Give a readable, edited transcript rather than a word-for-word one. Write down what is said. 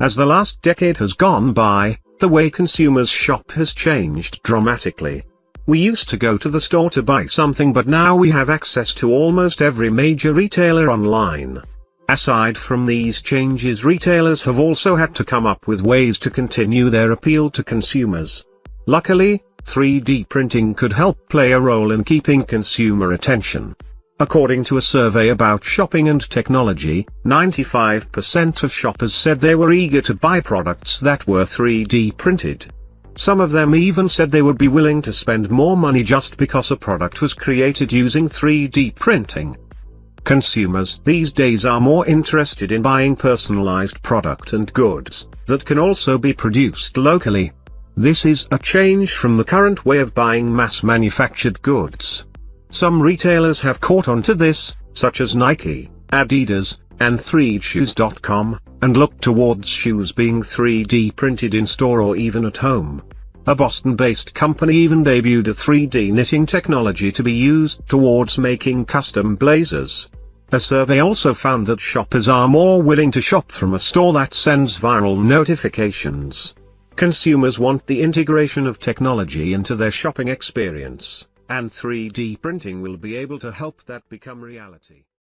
As the last decade has gone by, the way consumers shop has changed dramatically. We used to go to the store to buy something, but now we have access to almost every major retailer online. Aside from these changes, retailers have also had to come up with ways to continue their appeal to consumers. Luckily, 3D printing could help play a role in keeping consumer attention. According to a survey about shopping and technology, 95% of shoppers said they were eager to buy products that were 3D printed. Some of them even said they would be willing to spend more money just because a product was created using 3D printing. Consumers these days are more interested in buying personalized product and goods that can also be produced locally. This is a change from the current way of buying mass-manufactured goods. Some retailers have caught on to this, such as Nike, Adidas, and 3shoes.com, and look towards shoes being 3D printed in store or even at home. A Boston-based company even debuted a 3D knitting technology to be used towards making custom blazers. A survey also found that shoppers are more willing to shop from a store that sends viral notifications. Consumers want the integration of technology into their shopping experience, and 3D printing will be able to help that become reality.